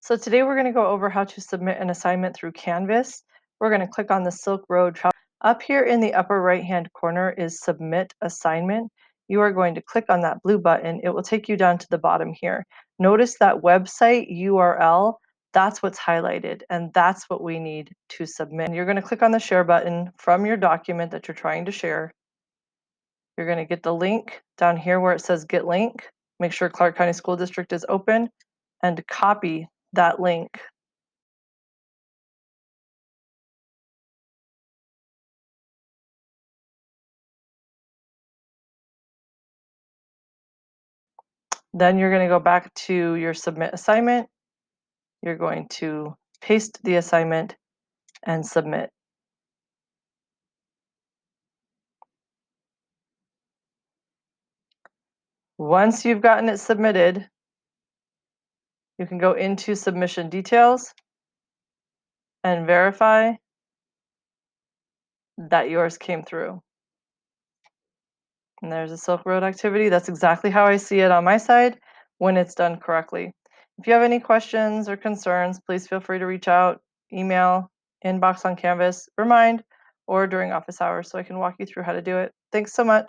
So today we're going to go over how to submit an assignment through Canvas. We're going to click on the Silk Road Travel. Up here in the upper right hand corner is Submit Assignment. You are going to click on that blue button. It will take you down to the bottom here. Notice that website URL, that's what's highlighted, and that's what we need to submit. And you're going to click on the share button from your document that you're trying to share. You're going to get the link down here where it says Get Link. Make sure Clark County School District is open and copy that link. Then you're going to go back to your submit assignment. You're going to paste the assignment and submit. Once you've gotten it submitted, you can go into submission details and verify that yours came through. And there's a Silk Road activity. That's exactly how I see it on my side when it's done correctly. If you have any questions or concerns, please feel free to reach out, email, inbox on Canvas, remind, or during office hours so I can walk you through how to do it. Thanks so much.